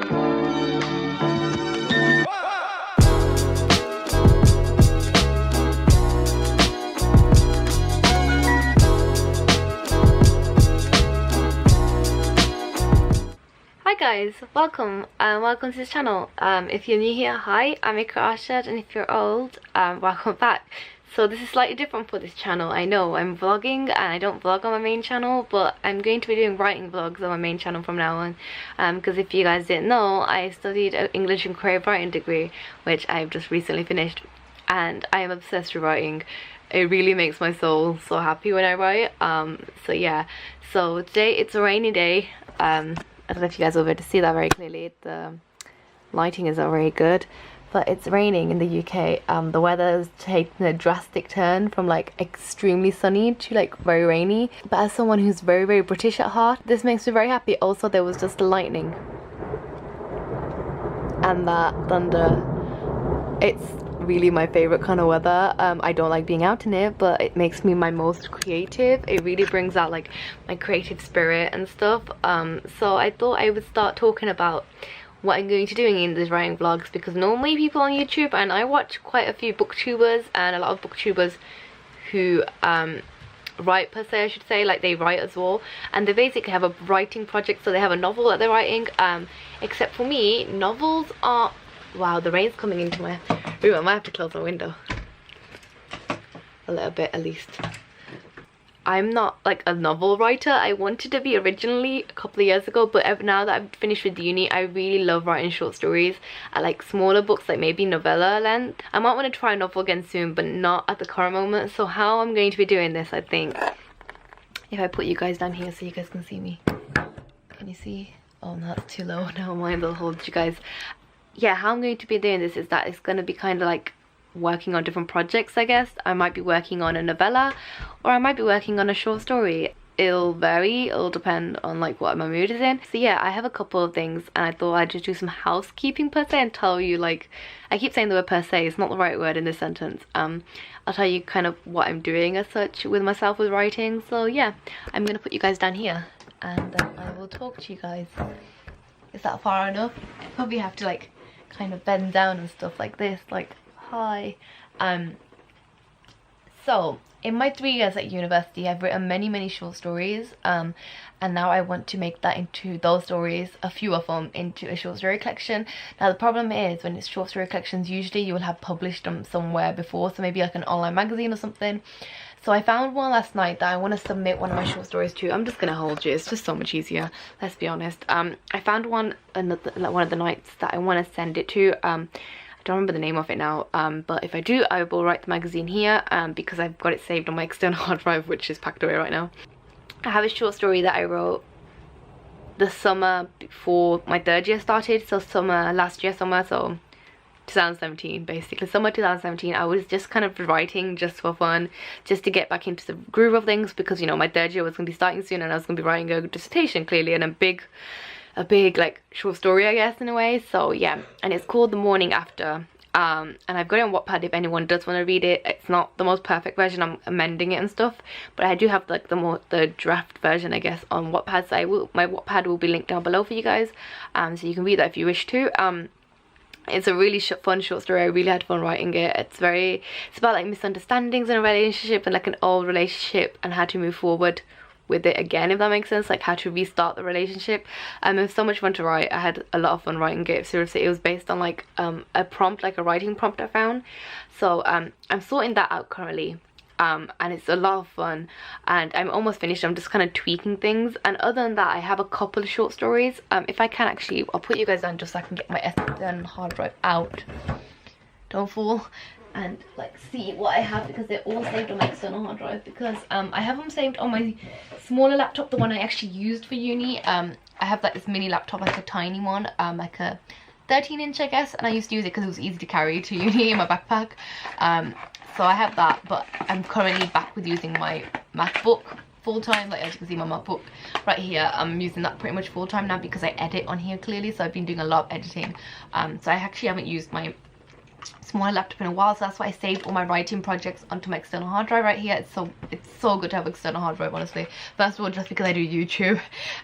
Hi guys, welcome to this channel. If you're new here, hi, I'm Iqra Arshad, and if you're old, welcome back. So this is slightly different for this channel. I know I'm vlogging and I don't vlog on my main channel, but I'm going to be doing writing vlogs on my main channel from now on, because if you guys didn't know, I studied an English and creative writing degree, which I've just recently finished, and I am obsessed with writing. It really makes my soul so happy when I write. So yeah, so today it's a rainy day. I don't know if you guys will be able to see that very clearly. The lighting isn't very good, but it's raining in the UK. The weather has taken a drastic turn from like extremely sunny to like very rainy. But as someone who's very, very British at heart, this makes me very happy. Also, there was just lightning and that thunder. It's really my favorite kind of weather. I don't like being out in it, but it makes me my most creative. It really brings out like my creative spirit and stuff. So I thought I would start talking about what I'm going to be doing in these writing vlogs, because normally people on YouTube, and I watch quite a few booktubers and a lot of booktubers who write per se, I should say, like they write as well, and they basically have a writing project, so they have a novel that they're writing. Except for me, novels are, wow, the rain's coming into my room. I might have to close my window a little bit at least. I'm not like a novel writer. I wanted to be originally a couple of years ago, but now that I've finished with uni, I really love writing short stories. I like smaller books, like maybe novella length. I might want to try a novel again soon, but not at the current moment. So how I'm going to be doing this, I think, if I put you guys down here so you guys can see me. Can you see? Oh no, that's too low. Never mind, I'll hold you guys. Yeah, how I'm going to be doing this is that it's going to be kind of like working on different projects, I guess. I might be working on a novella, or I might be working on a short story. It'll vary, it'll depend on like what my mood is in. So yeah, I have a couple of things, and I thought I'd just do some housekeeping per se and tell you, like, I keep saying the word per se, it's not the right word in this sentence. I'll tell you kind of what I'm doing as such with myself with writing. So yeah, I'm gonna put you guys down here and I will talk to you guys. Is that far enough? I probably have to like kind of bend down and stuff like this, like hi. So in my 3 years at university, I've written many short stories, and now I want to make that into those stories, a few of them, into a short story collection. Now the problem is, when it's short story collections, usually you will have published them somewhere before, so maybe like an online magazine or something. So I found one last night that I want to submit one of my short stories to. I'm just gonna hold you, it's just so much easier, let's be honest. I found one of the nights that I want to send it to. I don't remember the name of it now, but if I do, I will write the magazine here, because I've got it saved on my external hard drive, which is packed away right now. I have a short story that I wrote the summer before my 3rd year started, so last year summer, so 2017, basically summer 2017. I was just kind of writing just for fun, just to get back into the groove of things, because you know my 3rd year was going to be starting soon, and I was going to be writing a dissertation clearly, and a big like short story, I guess, in a way. So yeah, and it's called The Morning After, and I've got it on Wattpad if anyone does want to read it. It's not the most perfect version, I'm amending it and stuff, but I do have like the draft version, I guess, on Wattpad. So my Wattpad will be linked down below for you guys, so you can read that if you wish to. It's a really fun short story. I really had fun writing it. It's about like misunderstandings in a relationship, and like an old relationship, and how to move forward with it again, if that makes sense, like how to restart the relationship. It was so much fun to write. I had a lot of fun writing it. Seriously, it was based on like a prompt, like a writing prompt I found. So I'm sorting that out currently, and it's a lot of fun, and I'm almost finished. I'm just kind of tweaking things, and other than that, I have a couple of short stories. If I can actually, I'll put you guys down just so I can get my external hard drive out, don't fall, and like see what I have, because they're all saved on my external hard drive, because I have them saved on my smaller laptop, the one I actually used for uni. I have like this mini laptop, like a tiny one, like a 13-inch I guess, and I used to use it because it was easy to carry to uni in my backpack. So I have that, but I'm currently back with using my MacBook full-time. Like as you can see, my MacBook right here, I'm using that pretty much full-time now, because I edit on here clearly, so I've been doing a lot of editing. So I actually haven't used my smaller laptop in a while, so that's why I saved all my writing projects onto my external hard drive right here. It's so good to have an external hard drive, honestly. First of all, just because I do YouTube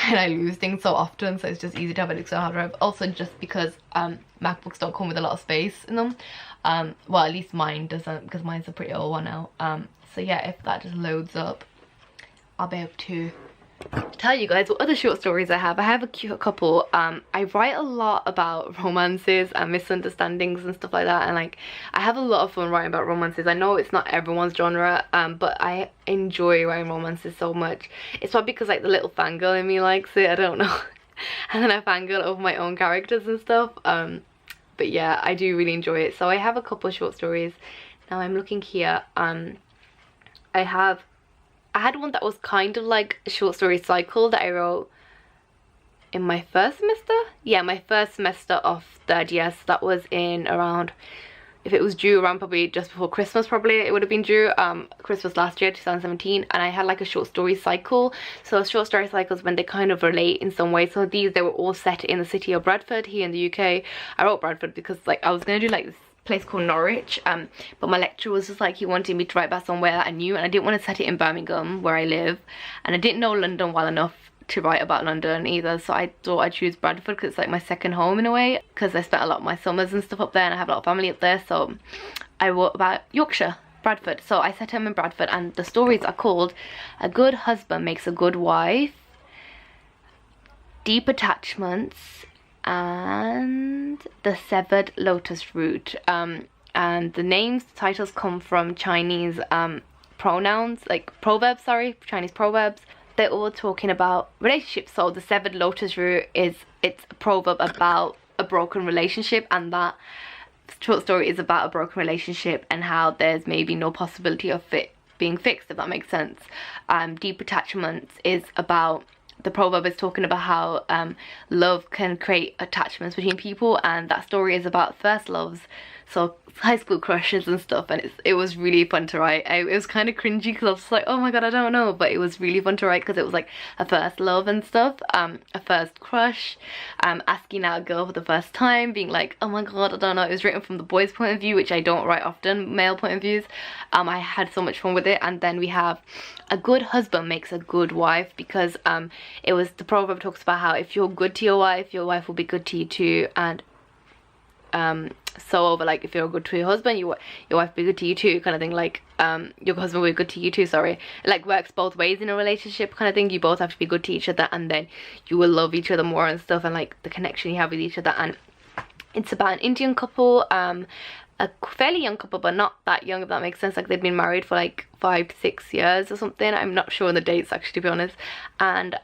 and I lose things so often, so it's just easy to have an external hard drive. Also just because MacBooks don't come with a lot of space in them. Well, at least mine doesn't, because mine's a pretty old one now. So yeah, if that just loads up, I'll be able to tell you guys what other short stories I have. I have a cute couple. I write a lot about romances and misunderstandings and stuff like that, and like I have a lot of fun writing about romances. I know it's not everyone's genre, but I enjoy writing romances so much. It's probably because like the little fangirl in me likes it, I don't know. And then I fangirl over my own characters and stuff. But yeah, I do really enjoy it. So I have a couple of short stories. Now I'm looking here. I had one that was kind of like a short story cycle that I wrote in my first semester. Yeah, my first semester of third year. So that was in around, if it was due around probably just before Christmas, probably it would have been due Christmas last year, 2017. And I had like a short story cycle. So short story cycles when they kind of relate in some way. So these, they were all set in the city of Bradford here in the UK. I wrote Bradford because like I was gonna do like this place called Norwich, but my lecturer was just like, he wanted me to write about somewhere that I knew, and I didn't want to set it in Birmingham where I live, and I didn't know London well enough to write about London either, so I thought I'd choose Bradford because it's like my second home in a way, because I spent a lot of my summers and stuff up there and I have a lot of family up there. So I wrote about Yorkshire, Bradford. So I set him in Bradford, and the stories are called A Good Husband Makes a Good Wife, Deep Attachments, and The Severed Lotus Root. And the names, the titles come from Chinese pronouns, like proverbs, sorry, Chinese proverbs. They're all talking about relationships. So the severed lotus root it's a proverb about a broken relationship, and that short story is about a broken relationship and how there's maybe no possibility of it being fixed, if that makes sense. Deep Attachments is about, the proverb is talking about how love can create attachments between people, and that story is about first loves, so high school crushes and stuff. And it was really fun to write. It was kind of cringy because I was just like, oh my god, I don't know, but it was really fun to write because it was like a first love and stuff, a first crush, asking out a girl for the first time, being like, oh my god, I don't know. It was written from the boy's point of view, which I don't write often, male point of views. I had so much fun with it. And then we have A Good Husband Makes a Good Wife, because it was, the proverb talks about how if you're good to your wife will be good to you too. And so over, like, if you're good to your husband, your wife will be good to you too, kind of thing. Like your husband will be good to you too, sorry. It like works both ways in a relationship, kind of thing. You both have to be good to each other, and then you will love each other more and stuff, and like the connection you have with each other. And it's about an Indian couple, a fairly young couple, but not that young, if that makes sense. Like they've been married for like 5 to 6 years or something. I'm not sure on the dates actually, to be honest. And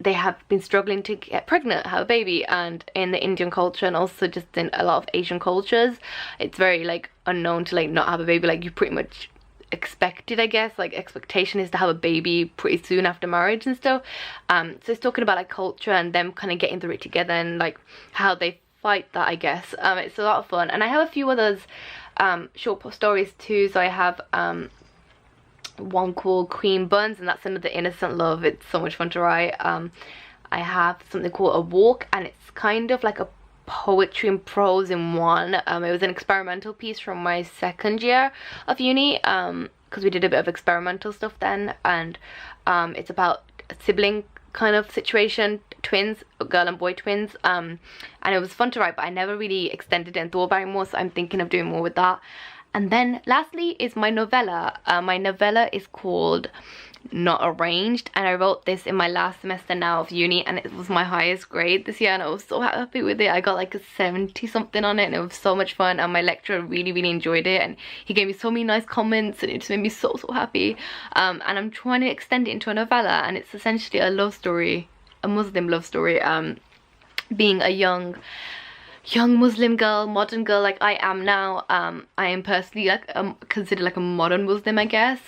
they have been struggling to get pregnant, have a baby. And in the Indian culture, and also just in a lot of Asian cultures, it's very like unknown to like not have a baby. Like you pretty much expected, I guess, like expectation is to have a baby pretty soon after marriage and stuff. So it's talking about like culture and them kind of getting through it together, and like how they fight that, I guess. It's a lot of fun. And I have a few others short stories too. So I have one called Queen Buns, and that's another innocent love. It's so much fun to write. I have something called A Walk, and it's kind of like a poetry and prose in one. It was an experimental piece from my second year of uni, because we did a bit of experimental stuff then. And it's about a sibling kind of situation, twins, girl and boy twins, and it was fun to write, but I never really extended it and thought about it more, so I'm thinking of doing more with that. And then lastly is my novella. My novella is called Not Arranged, and I wrote this in my last semester now of uni, and it was my highest grade this year, and I was so happy with it. I got like a 70 something on it, and it was so much fun, and my lecturer really enjoyed it, and he gave me so many nice comments, and it just made me so happy. And I'm trying to extend it into a novella, and it's essentially a love story, a Muslim love story, being a young Muslim girl, modern girl like I am now. I am personally like considered like a modern Muslim, I guess.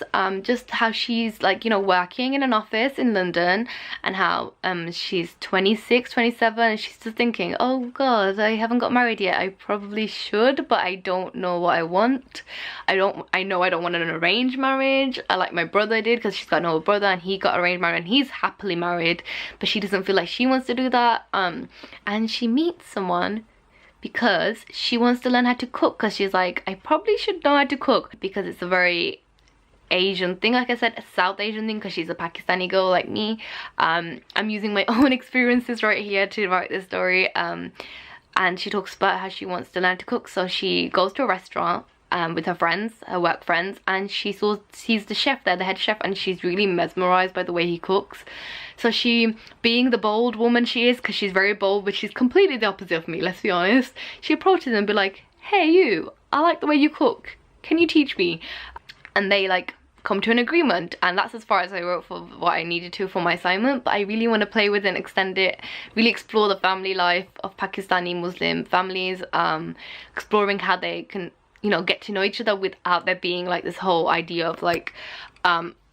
Just how she's like, you know, working in an office in London, and how she's 26, 27, and she's just thinking, oh god, I haven't got married yet. I probably should, but I don't know what I want. I know I don't want an arranged marriage, like my brother did, because she's got an older brother and he got arranged marriage and he's happily married, but she doesn't feel like she wants to do that. And she meets someone because she wants to learn how to cook, because she's like, I probably should know how to cook, because it's a very Asian thing, like I said, a South Asian thing, because she's a Pakistani girl like me. I'm using my own experiences right here to write this story. And she talks about how she wants to learn to cook, so she goes to a restaurant with her friends, her work friends, and she sees the chef there, the head chef, and she's really mesmerized by the way he cooks. So she, being the bold woman she is, because she's very bold, but she's completely the opposite of me, let's be honest, she approaches him and be like, hey you, I like the way you cook, can you teach me? And they like come to an agreement, and that's as far as I wrote for what I needed to for my assignment. But I really want to play with and extend it, really explore the family life of Pakistani Muslim families, exploring how they can, you know, get to know each other without there being like this whole idea of like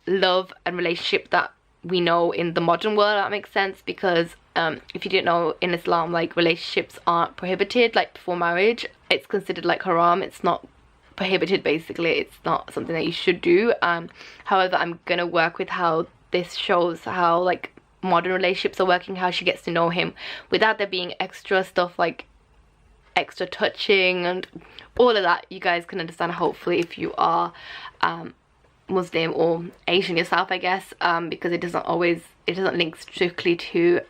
love and relationship that we know in the modern world. That makes sense, because if you didn't know, in Islam, like, relationships aren't prohibited, like before marriage it's considered like haram, it's not prohibited, basically, it's not something that you should do. However, I'm gonna work with how this shows how like modern relationships are working, how she gets to know him without there being extra stuff like extra touching and all of that. You guys can understand, hopefully, if you are Muslim or Asian yourself, I guess, because it doesn't link strictly to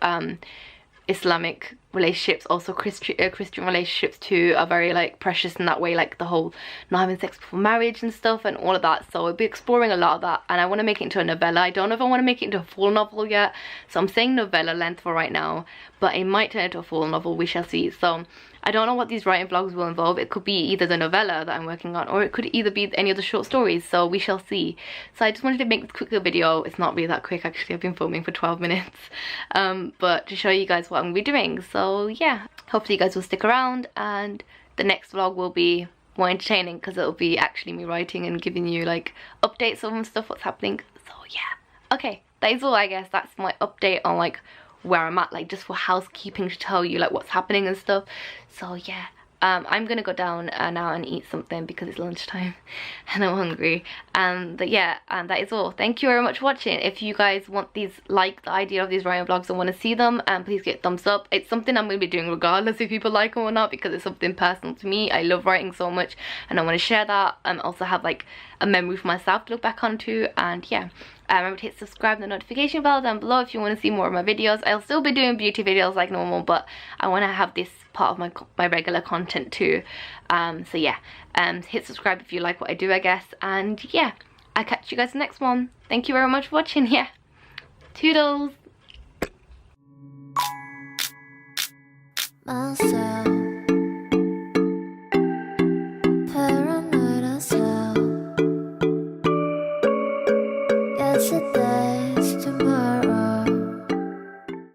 Islamic relationships. Also Christian relationships too are very like precious in that way, like the whole not having sex before marriage and stuff and all of that. So I'll be exploring a lot of that, and I want to make it into a novella. I don't know if I want to make it into a full novel yet, so I'm saying novella length for right now, but it might turn into a full novel, we shall see. So I don't know what these writing vlogs will involve. It could be either the novella that I'm working on, or it could either be any of the short stories, so we shall see. So I just wanted to make this quick little video. It's not really that quick, actually. I've been filming for 12 minutes, but to show you guys what I'm going to be doing. So yeah, hopefully you guys will stick around, and the next vlog will be more entertaining, because it'll be actually me writing and giving you like updates on stuff, what's happening. So yeah, okay, that is all, I guess. That's my update on like where I'm at, like just for housekeeping, to tell you like what's happening and stuff. So yeah, I'm gonna go down now and eat something because it's lunchtime and I'm hungry. But yeah, that is all. Thank you very much for watching. If you guys want these, like the idea of these writing vlogs and want to see them, please get a thumbs up. It's something I'm gonna be doing regardless if people like them or not, because it's something personal to me. I love writing so much and I want to share that, and also have like a memory for myself to look back onto. And yeah, remember to hit subscribe and the notification bell down below if you want to see more of my videos. I'll still be doing beauty videos like normal, but I want to have this part of my regular content too. So yeah, hit subscribe if you like what I do, I guess. And yeah, I'll catch you guys in the next one. Thank you very much for watching. Yeah, toodles. Myself